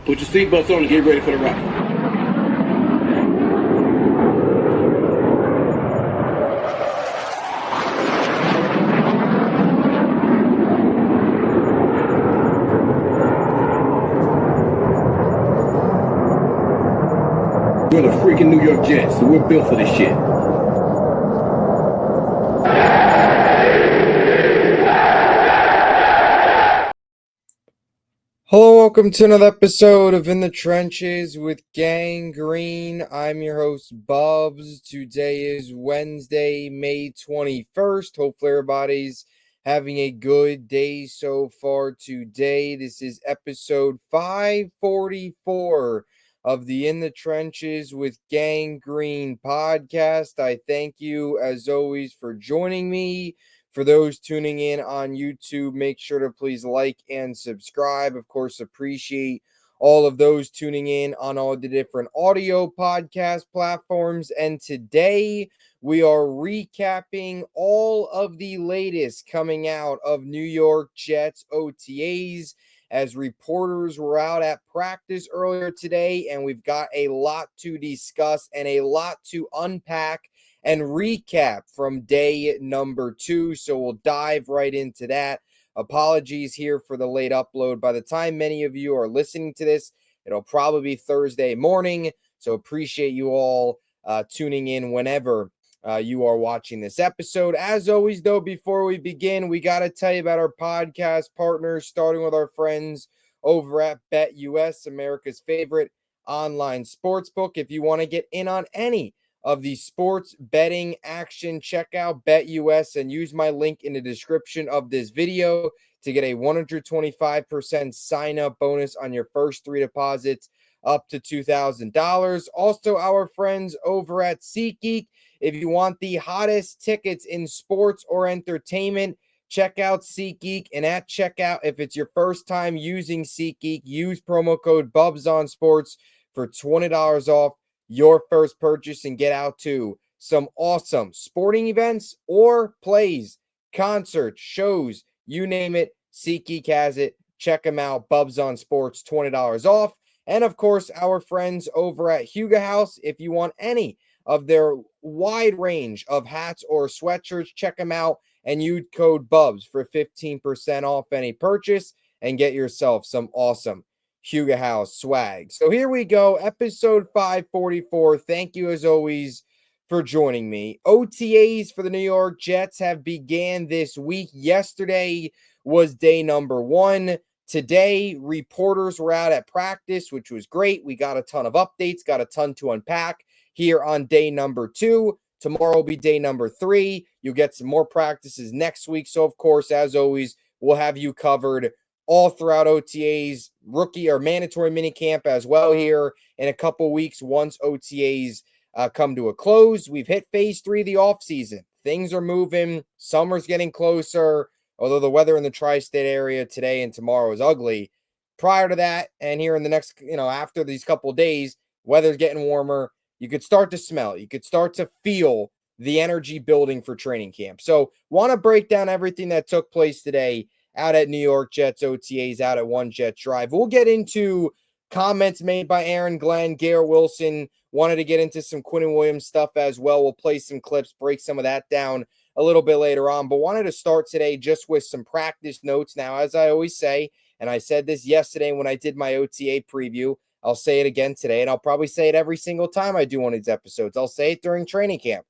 Put your seatbelts on and get ready for the ride. We're the freaking New York Jets, so we're built for this shit. Hello, welcome to another episode of In the Trenches with Gang Green. I'm your host, Bubbs. Today is Wednesday, May 21st. Hopefully everybody's having a good day so far today. This is episode 544 of the In the Trenches with Gang Green podcast. I thank you, as always, for joining me. For those tuning in on YouTube, make sure to please like and subscribe. Of course, appreciate all of those tuning in on all the different audio podcast platforms. And today we are recapping all of the latest coming out of New York Jets OTAs, as reporters were out at practice earlier today, and we've got a lot to discuss and a lot to unpack and recap from day number 2. So we'll dive right into that. Apologies here for the late upload. By the time many of you are listening to this, it'll probably be Thursday morning. So appreciate you all tuning in whenever you are watching this episode. As always, though, before we begin, we got to tell you about our podcast partners, starting with our friends over at BetUS, America's favorite online sportsbook. If you want to get in on any of the sports betting action, check out BetUS and use my link in the description of this video to get a 125% sign-up bonus on your first 3 deposits up to $2,000. Also, our friends over at SeatGeek. If you want the hottest tickets in sports or entertainment, check out SeatGeek. And at checkout, if it's your first time using SeatGeek, use promo code BUBSONSPORTS for $20 off your first purchase and get out to some awesome sporting events or plays, concerts, shows, you name it. SeatGeek has it. Check them out. Bubs on Sports, $20 off. And of course, our friends over at Huga House. If you want any of their wide range of hats or sweatshirts, check them out and use code BUBS for 15% off any purchase and get yourself some awesome Huga House swag. So here we go, episode 544. Thank you as always for joining me. OTAs for the New York Jets have began this week. Yesterday was day number 1. Today, reporters were out at practice, which was great. We got a ton of updates, got a ton to unpack here on day number 2. Tomorrow will be day number 3. You'll get some more practices next week. So, of course, as always, we'll have you covered all throughout OTAs, rookie or mandatory minicamp as well here in a couple weeks once OTAs come to a close. We've hit phase 3 of the offseason. Things are moving. Summer's getting closer, although the weather in the tri-state area today and tomorrow is ugly. Prior to that, and here in the next, after these couple of days, weather's getting warmer. You could start to smell it. You could start to feel the energy building for training camp. So want to break down everything that took place today out at New York Jets OTAs, out at One Jet Drive. We'll get into comments made by Aaron Glenn, Garrett Wilson. Wanted to get into some Quinn Williams stuff as well. We'll play some clips, break some of that down a little bit later on. But wanted to start today just with some practice notes. Now, as I always say, and I said this yesterday when I did my OTA preview, I'll say it again today, and I'll probably say it every single time I do one of these episodes. I'll say it during training camp.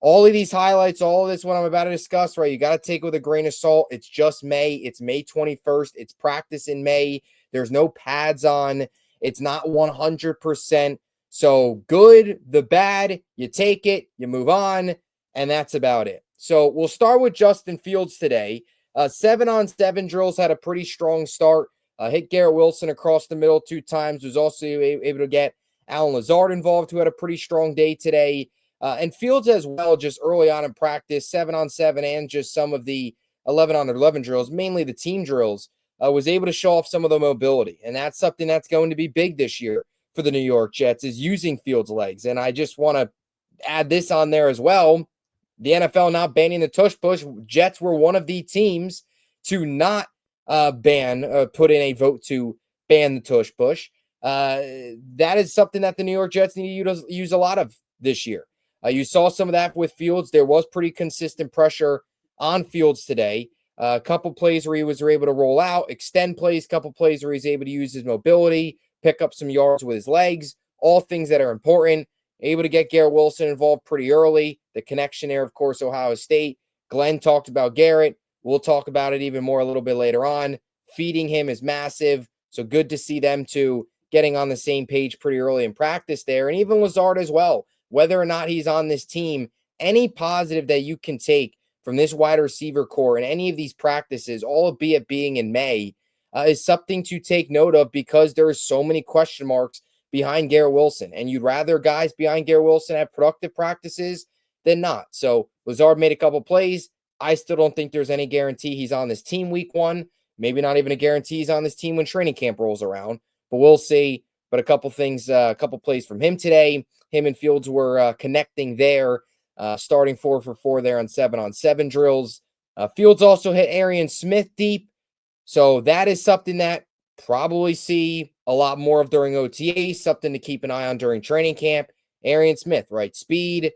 All of these highlights, all of this, what I'm about to discuss, right, you got to take with a grain of salt. It's just May. It's May 21st. It's practice in May. There's no pads on. It's not 100%. So good, the bad, you take it, you move on, and that's about it. So we'll start with Justin Fields today. 7-on-7 drills had a pretty strong start. Hit Garrett Wilson across the middle 2 times. Was also able to get Alan Lazard involved, who had a pretty strong day today. And Fields as well, just early on in practice, 7-on-7 and just some of the 11-on-11 drills, mainly the team drills, was able to show off some of the mobility. And that's something that's going to be big this year for the New York Jets, is using Fields' legs. And I just want to add this on there as well. The NFL not banning the tush push. Jets were one of the teams to not put in a vote to ban the tush push. That is something that the New York Jets need to use a lot of this year. You saw some of that with Fields. There was pretty consistent pressure on Fields today. A couple plays where he was able to roll out, extend plays, couple plays where he's able to use his mobility, pick up some yards with his legs, all things that are important. Able to get Garrett Wilson involved pretty early. The connection there, of course, Ohio State. Glenn talked about Garrett. We'll talk about it even more a little bit later on. Feeding him is massive. So good to see them two getting on the same page pretty early in practice there. And even Lazard as well, whether or not he's on this team, any positive that you can take from this wide receiver core in any of these practices, albeit being in May, is something to take note of because there are so many question marks behind Garrett Wilson. And you'd rather guys behind Garrett Wilson have productive practices than not. So Lazard made a couple plays. I still don't think there's any guarantee he's on this team week one. Maybe not even a guarantee he's on this team when training camp rolls around, but we'll see. But a couple things, a couple plays from him today. Him and Fields were connecting there, starting 4 for 4 there on 7-on-7 drills. Fields also hit Arian Smith deep. So that is something that probably see a lot more of during OTA, something to keep an eye on during training camp. Arian Smith, right? Speed,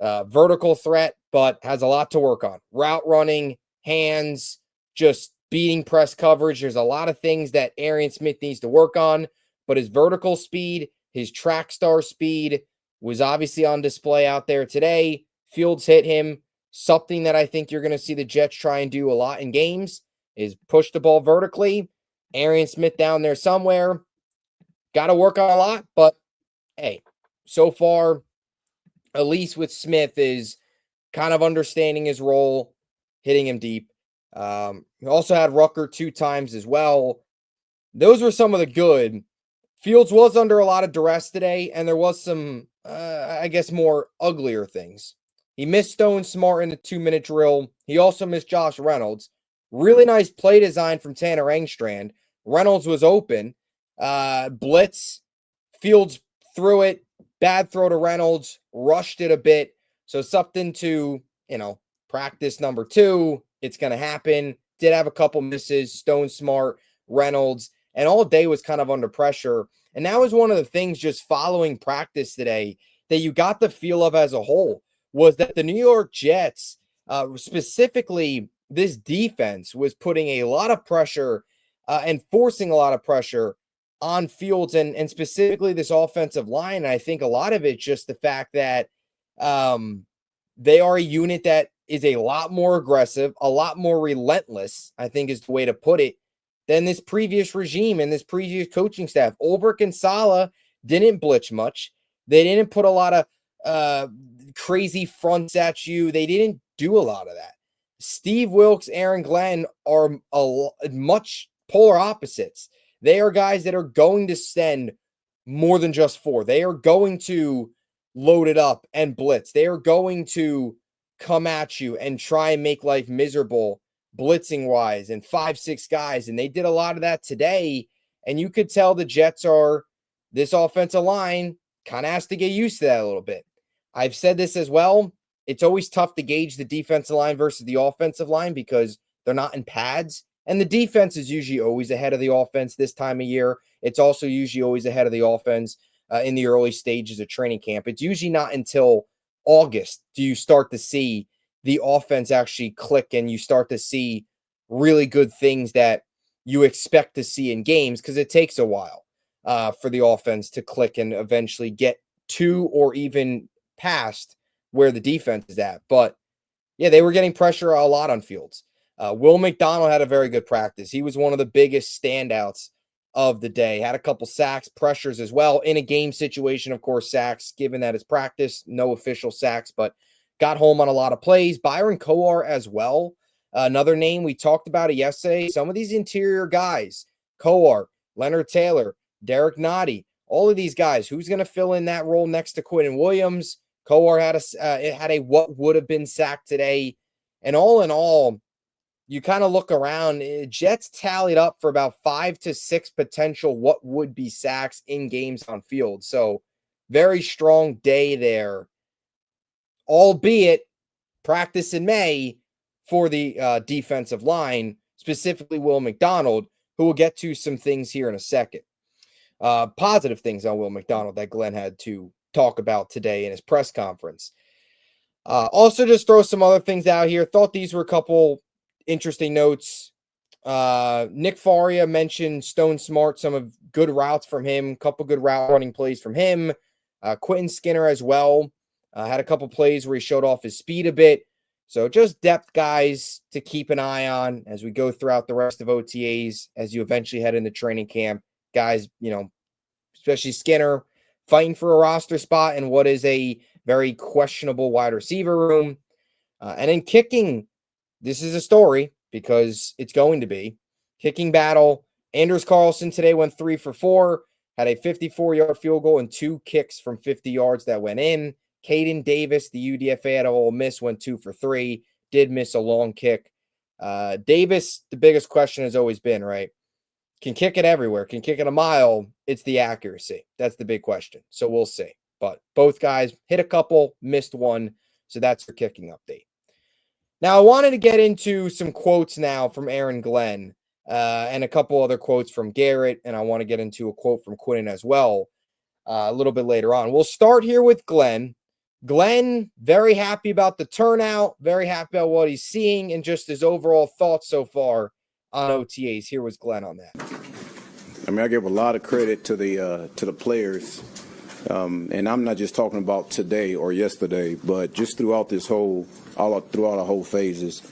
vertical threat, but has a lot to work on. Route running, hands, just beating press coverage. There's a lot of things that Arian Smith needs to work on, but his vertical speed, his track star speed was obviously on display out there today. Fields hit him. Something that I think you're going to see the Jets try and do a lot in games is push the ball vertically. Arian Smith down there somewhere. Got to work on a lot, but hey, so far, at least with Smith, is kind of understanding his role, hitting him deep. He also had Rucker 2 times as well. Those were some of the good. Fields was under a lot of duress today, and there was some, I guess, more uglier things. He missed Stone Smart in the 2-minute drill. He also missed Josh Reynolds. Really nice play design from Tanner Engstrand. Reynolds was open. Blitz. Fields threw it. Bad throw to Reynolds. Rushed it a bit. So something to, practice number 2. It's going to happen. Did have a couple misses. Stone Smart, Reynolds. And all day was kind of under pressure. And that was one of the things just following practice today that you got the feel of as a whole was that the New York Jets, specifically this defense, was putting a lot of pressure and forcing a lot of pressure on Fields and specifically this offensive line. And I think a lot of it's just the fact that they are a unit that is a lot more aggressive, a lot more relentless, I think is the way to put it, than this previous regime and this previous coaching staff. Ulbrich and Saleh didn't blitz much. They didn't put a lot of crazy fronts at you. They didn't do a lot of that. Steve Wilks, Aaron Glenn are much polar opposites. They are guys that are going to send more than just 4. They are going to load it up and blitz. They are going to come at you and try and make life miserable blitzing wise and 5-6 guys. And they did a lot of that today. And you could tell the Jets are, this offensive line kind of has to get used to that a little bit. I've said this as well. It's always tough to gauge the defensive line versus the offensive line because they're not in pads. And the defense is usually always ahead of the offense this time of year. It's also usually always ahead of the offense in the early stages of training camp. It's usually not until August do you start to see the offense actually click and you start to see really good things that you expect to see in games because it takes a while for the offense to click and eventually get to or even past where the defense is at. But yeah, they were getting pressure a lot on Fields. Will McDonald had a very good practice. He was one of the biggest standouts of the day. Had a couple sacks, pressures as well. In a game situation, of course, sacks, given that it's practice, no official sacks, but got home on a lot of plays. Byron Coar as well. Another name, we talked about it yesterday. Some of these interior guys, Coar, Leonard Taylor, Derek Nottie, all of these guys, who's going to fill in that role next to Quinn Williams? Coar had a what would have been sacked today. And all in all, you kind of look around, Jets tallied up for about 5 to 6 potential what would be sacks in games on field. So very strong day there, albeit practice in May for the defensive line, specifically Will McDonald, who will get to some things here in a second. positive things on Will McDonald that Glenn had to talk about today in his press conference. Also, just throw some other things out here. Thought these were a couple interesting notes. Nick Faria mentioned Stone Smart, some of good routes from him, couple good route running plays from him. Quentin Skinner as well. Had a couple plays where he showed off his speed a bit. So just depth guys to keep an eye on as we go throughout the rest of OTAs, as you eventually head into training camp. Guys, especially Skinner, fighting for a roster spot in what is a very questionable wide receiver room. And in kicking, this is a story because it's going to be. Kicking battle. Anders Carlson today went 3 for 4, had a 54-yard field goal and 2 kicks from 50 yards that went in. Caden Davis, the UDFA out of Ole Miss, went 2 for 3, did miss a long kick. Davis, the biggest question has always been, right? Can kick it everywhere, can kick it a mile. It's the accuracy. That's the big question. So we'll see. But both guys hit a couple, missed one. So that's your kicking update. Now, I wanted to get into some quotes now from Aaron Glenn and a couple other quotes from Garrett. And I want to get into a quote from Quinn as well a little bit later on. We'll start here with Glenn. Glenn, very happy about the turnout, very happy about what he's seeing and just his overall thoughts so far on OTAs. Here was Glenn on that. I mean, I give a lot of credit to the players, and I'm not just talking about today or yesterday, but just throughout this throughout our whole phases,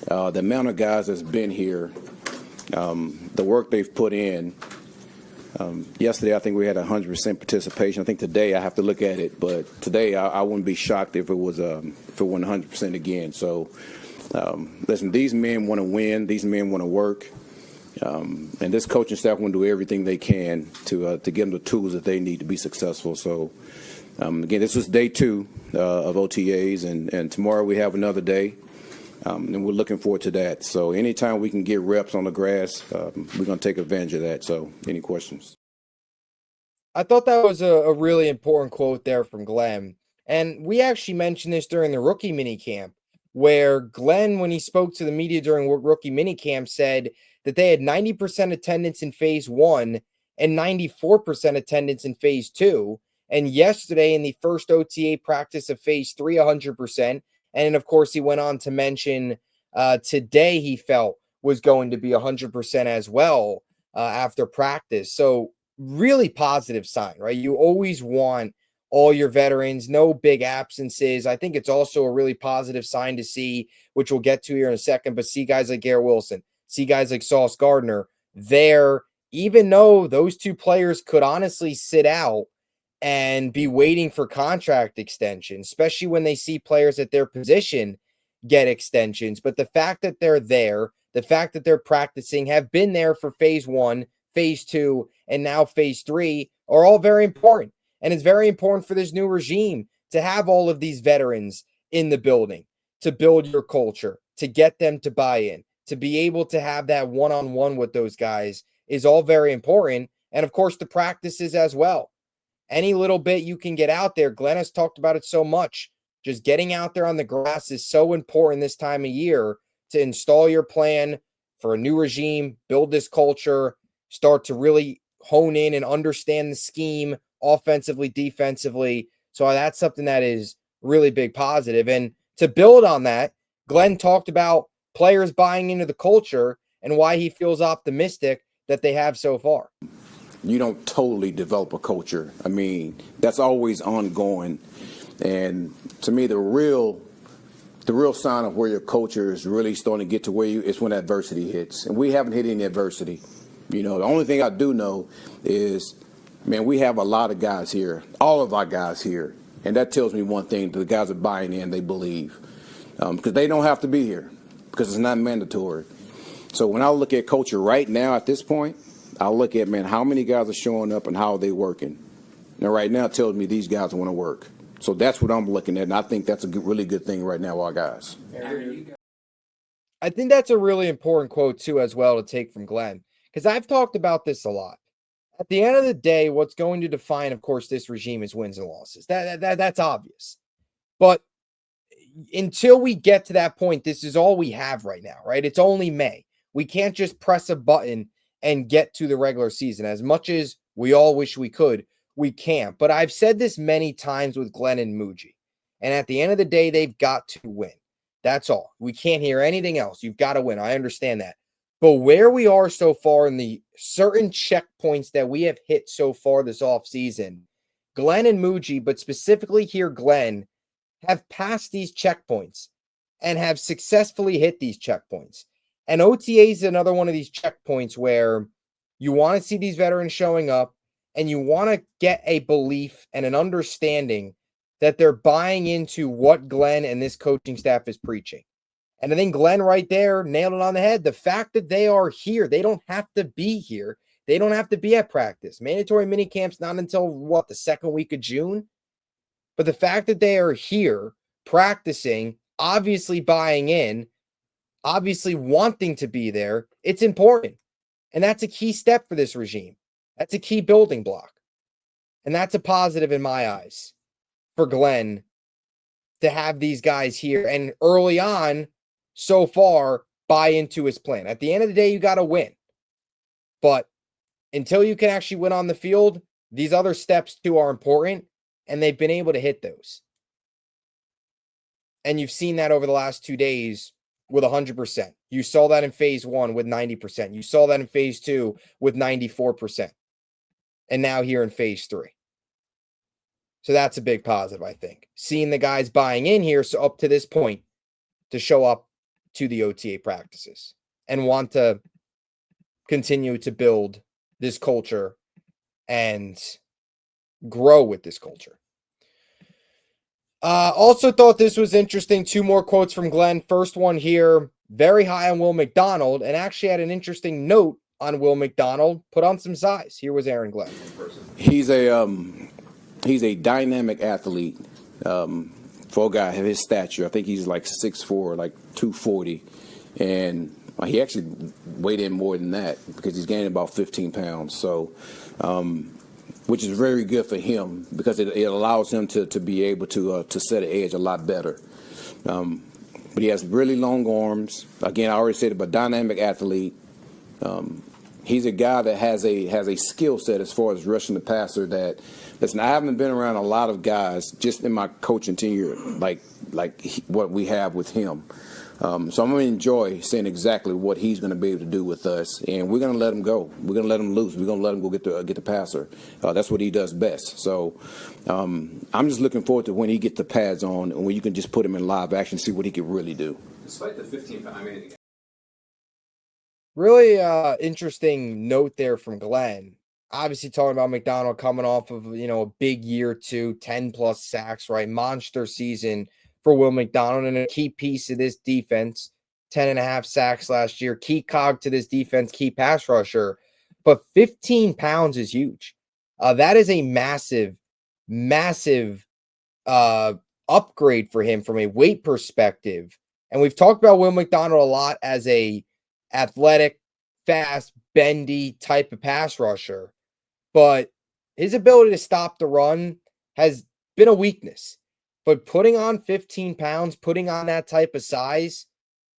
the amount of guys that's been here, the work they've put in. Yesterday, I think we had 100% participation. I think today I have to look at it, but today I wouldn't be shocked if it went 100% again. So, listen, these men want to win. These men want to work. And this coaching staff will do everything they can to give them the tools that they need to be successful. So, again, this was day 2 of OTAs, and tomorrow we have another day, and we're looking forward to that. So anytime we can get reps on the grass, we're going to take advantage of that. So any questions? I thought that was a really important quote there from Glenn. And we actually mentioned this during the rookie minicamp, where Glenn, when he spoke to the media during rookie minicamp, said that they had 90% attendance in phase 1 and 94% attendance in phase 2. And yesterday in the first OTA practice of phase 3, 100%. And of course, he went on to mention today he felt was going to be 100% as well after practice. So really positive sign, right? You always want all your veterans, no big absences. I think it's also a really positive sign to see, which we'll get to here in a second, but see guys like Garrett Wilson, see guys like Sauce Gardner there, even though those 2 players could honestly sit out and be waiting for contract extensions, especially when they see players at their position get extensions. But the fact that they're there, the fact that they're practicing, have been there for phase 1, phase 2, and now phase 3 are all very important. And it's very important for this new regime to have all of these veterans in the building, to build your culture, to get them to buy in, to be able to have that one-on-one with those guys is all very important. And of course, the practices as well. Any little bit you can get out there, Glenn has talked about it so much. Just getting out there on the grass is so important this time of year to install your plan for a new regime, build this culture, start to really hone in and understand the scheme offensively, defensively. So that's something that is really big positive. And to build on that, Glenn talked about players buying into the culture and why he feels optimistic that they have so far. You don't totally develop a culture. I mean, that's always ongoing. And to me, the real sign of where your culture is really starting to get to where is when adversity hits. And we haven't hit any adversity. The only thing I do know is, man, we have a lot of guys here, all of our guys here. And that tells me one thing, the guys are buying in, they believe. Because they don't have to be here, because it's not mandatory. So when I look at culture right now at this point, I look at, man, how many guys are showing up and how are they working? Now, right now, it tells me these guys want to work. So that's what I'm looking at, and I think that's a really good thing right now, our guys. I think that's a really important quote, too, as well, to take from Glenn, because I've talked about this a lot. At the end of the day, what's going to define, of course, this regime is wins and losses. That's obvious. But until we get to that point, this is all we have right now, right? It's only May. We can't just press a button and get to the regular season. As much as We all wish we could. We can't. But I've said this many times with Glenn and Muji. And at the end of the day, they've got to win. That's all. We can't hear anything else. You've got to win. I understand that. But where we are so far in the certain checkpoints that we have hit so far this offseason, Glenn and Muji, but specifically here, Glenn, have passed these checkpoints and have successfully hit these checkpoints. And OTA is another one of these checkpoints where you want to see these veterans showing up and you want to get a belief and an understanding that they're buying into what Glenn and this coaching staff is preaching. And I think Glenn right there nailed it on the head. The fact that they are here, they don't have to be here. They don't have to be at practice. Mandatory minicamps not until the second week of June. But the fact that they are here practicing, obviously buying in, obviously wanting to be there, it's important. And that's a key step for this regime. That's a key building block. And that's a positive in my eyes for Glenn to have these guys here and early on, so far, buy into his plan. At the end of the day, you got to win. But until you can actually win on the field, these other steps too are important, and they've been able to hit those. And you've seen that over the last 2 days with 100%. You saw that in phase 1 with 90%. You saw that in phase 2 with 94%. And now here in phase 3. So that's a big positive, I think. Seeing the guys buying in here, so up to this point, to show up to the OTA practices and want to continue to build this culture and grow with this culture. Also thought this was interesting. 2 more quotes from Glenn. First one here, very high on Will McDonald, and actually had an interesting note on Will McDonald. Put on some size. Here was Aaron Glenn. He's a dynamic athlete. For a guy of his stature, I think he's like 6'4", like 240, and he actually weighed in more than that because he's gained about 15 pounds. So, which is very good for him because it allows him to be able to set an edge a lot better. But he has really long arms. Again, I already said it, but dynamic athlete. He's a guy that has a skill set as far as rushing the passer that, listen, I haven't been around a lot of guys just in my coaching tenure like what we have with him. So I'm going to enjoy seeing exactly what he's going to be able to do with us, and we're going to let him go. We're going to let him loose. We're going to let him go get the passer. That's what he does best. So I'm just looking forward to when he gets the pads on and when you can just put him in live action and see what he can really do. Despite the 15 pounds, Really interesting note there from Glenn. Obviously talking about McDonald coming off of, a big year 2, 10-plus sacks, right? Monster season for Will McDonald and a key piece of this defense. 10.5 sacks last year. Key cog to this defense, key pass rusher. But 15 pounds is huge. That is a massive, massive upgrade for him from a weight perspective. And we've talked about Will McDonald a lot as a athletic, fast, bendy type of pass rusher, but his ability to stop the run has been a weakness. But putting on 15 pounds, putting on that type of size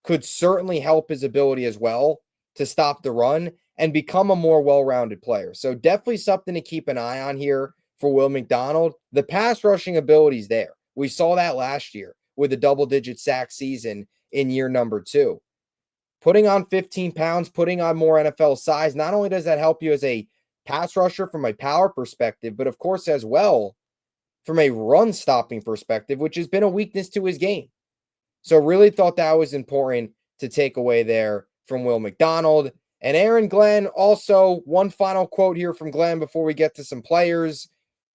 could certainly help his ability as well to stop the run and become a more well-rounded player. So definitely something to keep an eye on here for Will McDonald. The pass rushing ability is there. We saw that last year with a double-digit sack season in year number 2. Putting on 15 pounds, putting on more NFL size, not only does that help you as a pass rusher from a power perspective, but of course as well from a run stopping perspective, which has been a weakness to his game. So really thought that was important to take away there from Will McDonald. And Aaron Glenn, also one final quote here from Glenn before we get to some players.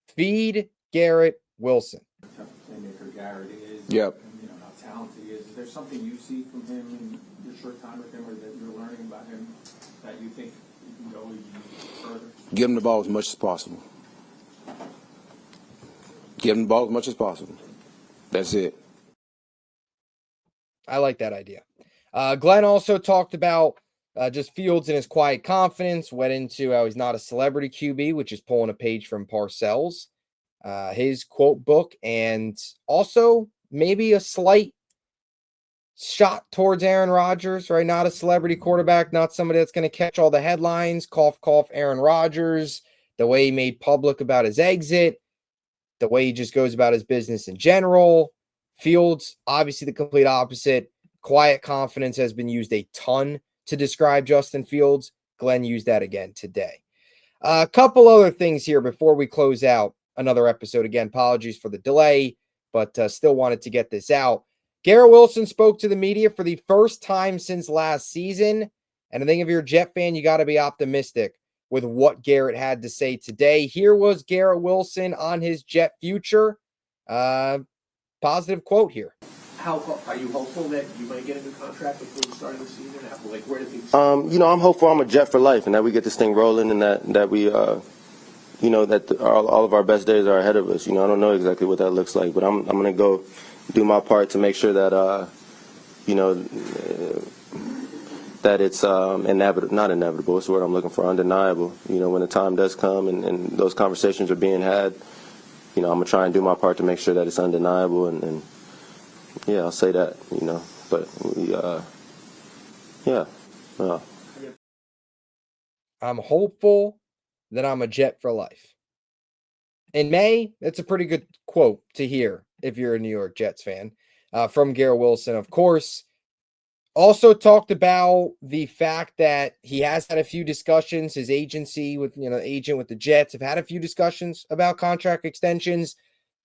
Feed Garrett Wilson. Playmaker Garrett is. Yep. And, how talented he is. Is there something you see from him in your short time with him or that you're learning about him that you think you can go even further? Give him the ball as much as possible. Give him the ball as much as possible. That's it. I like that idea. Glenn also talked about just Fields and his quiet confidence, went into how he's not a celebrity QB, which is pulling a page from Parcells, his quote book, and also maybe a slight shot towards Aaron Rodgers, right? Not a celebrity quarterback, not somebody that's going to catch all the headlines. Cough, cough, Aaron Rodgers. the way he made public about his exit, the way he just goes about his business in general. Fields, obviously the complete opposite. Quiet confidence has been used a ton to describe Justin Fields. Glenn used that again today. A couple other things here before we close out another episode. Again, apologies for the delay, but still wanted to get this out. Garrett Wilson spoke to the media for the first time since last season. And I think if you're a Jet fan, you got to be optimistic with what Garrett had to say today. Here was Garrett Wilson on his Jet future. Positive quote here. How are you hopeful that you might get a new contract before the start of the season? Like, where do things? I'm hopeful I'm a Jet for life, and that we get this thing rolling, and that we, all of our best days are ahead of us. I don't know exactly what that looks like, but I'm gonna go do my part to make sure that, that it's inevitable, not inevitable. It's the word I'm looking for, undeniable. When the time does come and those conversations are being had, I'm gonna try and do my part to make sure that it's undeniable, and yeah, I'll say that, but we, I'm hopeful that I'm a Jet for life. In May, that's a pretty good quote to hear if you're a New York Jets fan, from Garrett Wilson, of course. Also talked about the fact that he has had a few discussions. His agency with, agent with the Jets have had a few discussions about contract extensions.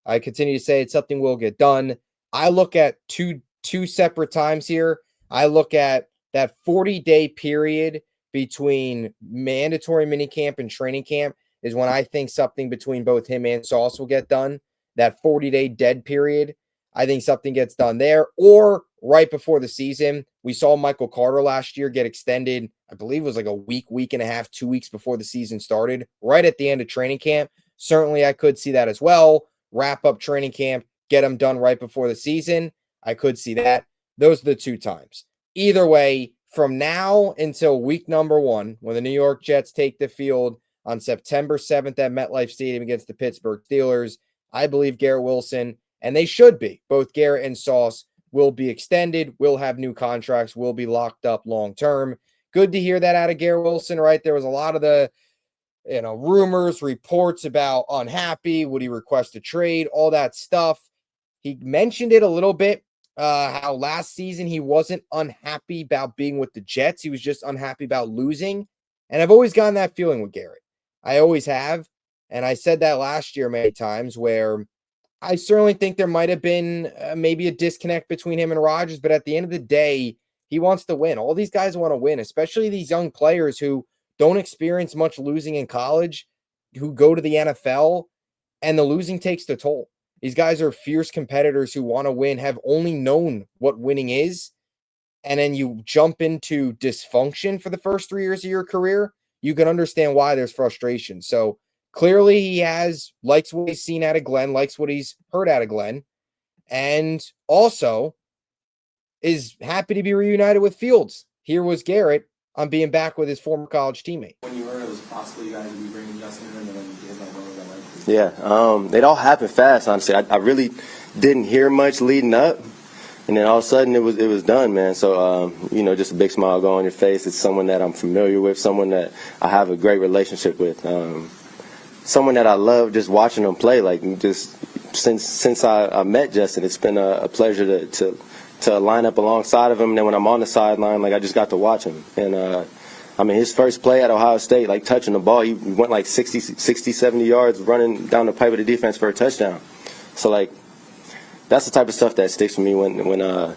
I continue to say it's something will get done. I look at two separate times here. I look at that 40-day period between mandatory minicamp and training camp is when I think something between both him and Sauce will get done. That 40-day dead period, I think something gets done there. Or right before the season, we saw Michael Carter last year get extended. I believe it was like a week and a half, 2 weeks before the season started, right at the end of training camp. Certainly I could see that as well. Wrap up training camp, get them done right before the season. I could see that. Those are the two times. Either way, from now until week number 1, when the New York Jets take the field on September 7th at MetLife Stadium against the Pittsburgh Steelers, I believe Garrett Wilson, and they should be, both Garrett and Sauce, will be extended, will have new contracts, will be locked up long-term. Good to hear that out of Garrett Wilson, right? There was a lot of the rumors, reports about unhappy, would he request a trade, all that stuff. He mentioned it a little bit, how last season he wasn't unhappy about being with the Jets. He was just unhappy about losing. And I've always gotten that feeling with Garrett. I always have. And I said that last year many times, where I certainly think there might have been maybe a disconnect between him and Rodgers. But at the end of the day, he wants to win. All these guys want to win, especially these young players who don't experience much losing in college, who go to the NFL, and the losing takes the toll. These guys are fierce competitors who want to win, have only known what winning is. And then you jump into dysfunction for the first 3 years of your career. You can understand why there's frustration. So clearly he likes what he's seen out of Glenn, likes what he's heard out of Glenn, and also is happy to be reunited with Fields. Here was Garrett on being back with his former college teammate. When you heard it was possible you guys would be bringing Justin in, and then you did, like, what was that like? Yeah, it all happened fast, honestly. I really didn't hear much leading up, and then all of a sudden it was done, man. So, just a big smile go on your face. It's someone that I'm familiar with, someone that I have a great relationship with, someone that I love just watching him play. Like, just since I met Justin, it's been a pleasure to line up alongside of him. And then when I'm on the sideline, like, I just got to watch him. And, his first play at Ohio State, like, touching the ball, he went like 60, 70 yards running down the pipe of the defense for a touchdown. So, like, that's the type of stuff that sticks with me when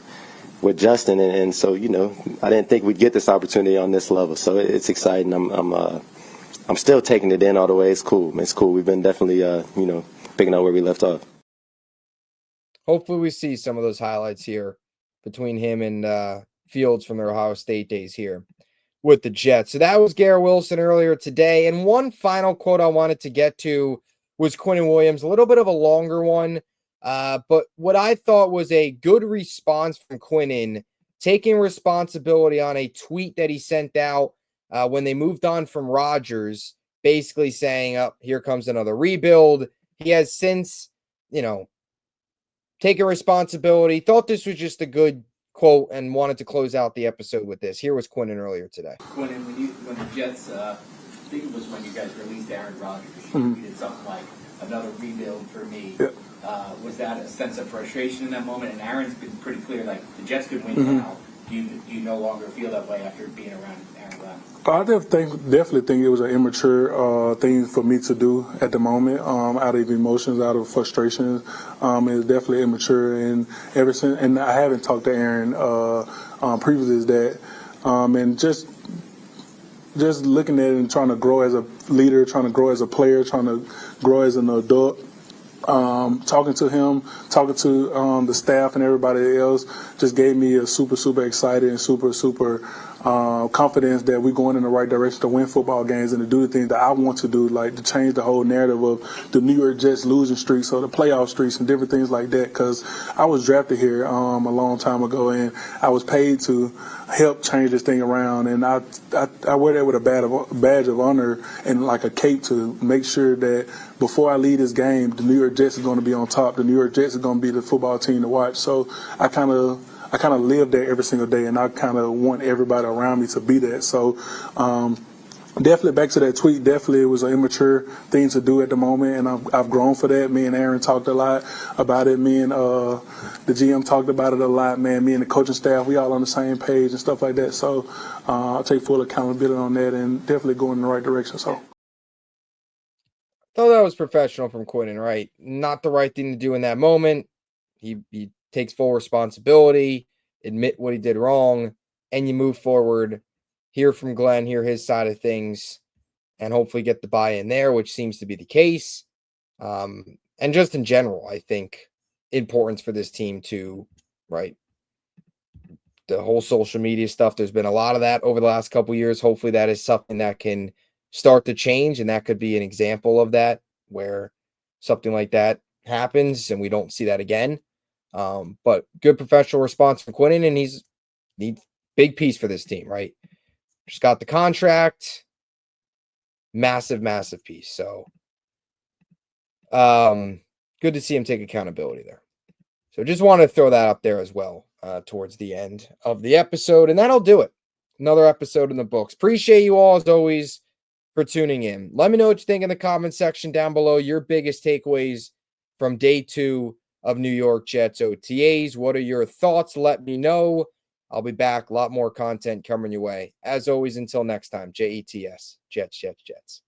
with Justin. And so, I didn't think we'd get this opportunity on this level. So it's exciting. I'm still taking it in all the way. It's cool. It's cool. We've been definitely, picking up where we left off. Hopefully we see some of those highlights here between him and Fields from their Ohio State days here with the Jets. So that was Garrett Wilson earlier today. And one final quote I wanted to get to was Quinnen Williams, a little bit of a longer one. But what I thought was a good response from Quinnen, taking responsibility on a tweet that he sent out when they moved on from Rodgers, basically saying, oh, here comes another rebuild. He has since, taken responsibility, thought this was just a good quote and wanted to close out the episode with this. Here was Quinnen earlier today. When the Jets think it was when you guys released Aaron Rodgers. Mhm. You did something like another rebuild for me. Yeah. Was that a sense of frustration in that moment? And Aaron's been pretty clear, like the Jets could win Mhm. now. Do you no longer feel that way after being around Aaron Rodgers? I definitely think it was an immature thing for me to do at the moment, out of emotions, out of frustrations. It's definitely immature, and ever since, and I haven't talked to Aaron previous to that, and just looking at it and trying to grow as a leader, trying to grow as a player, trying to grow as an adult. Talking to him, talking to the staff and everybody else just gave me a super excited and super confidence that we're going in the right direction to win football games and to do the things that I want to do, like to change the whole narrative of the New York Jets losing streaks or the playoff streaks and different things like that. Because I was drafted here a long time ago, and I was paid to help change this thing around, and I wear that with a badge of honor and like a cape to make sure that before I leave this game, the New York Jets is going to be on top. The New York Jets is going to be the football team to watch. So I kind of live there every single day, and I kind of want everybody around me to be that. So definitely back to that tweet, definitely it was an immature thing to do at the moment, and I've grown for that. Me and Aaron talked a lot about it. Me and the GM talked about it a lot, man. Me and the coaching staff, we all on the same page and stuff like that. So I'll take full accountability on that and definitely going in the right direction. So. Thought that was professional from Quentin, right? Not the right thing to do in that moment. He takes full responsibility, admit what he did wrong, and you move forward. Hear from Glenn, hear his side of things, and hopefully get the buy-in there, which seems to be the case. And just in general, I think importance for this team to, right, the whole social media stuff. There's been a lot of that over the last couple of years. Hopefully that is something that can start to change, and that could be an example of that, where something like that happens and we don't see that again. But good professional response from Quentin, and he's big piece for this team, right? Just got the contract, massive piece. So good to see him take accountability there. So just wanted to throw that up there as well towards the end of the episode, and that'll do it. Another episode in the books. Appreciate you all as always for tuning in. Let me know what you think in the comment section down below. Your biggest takeaways from day 2 of New York Jets OTAs. What are your thoughts? Let me know. I'll be back. A lot more content coming your way. As always, until next time, JETS, Jets.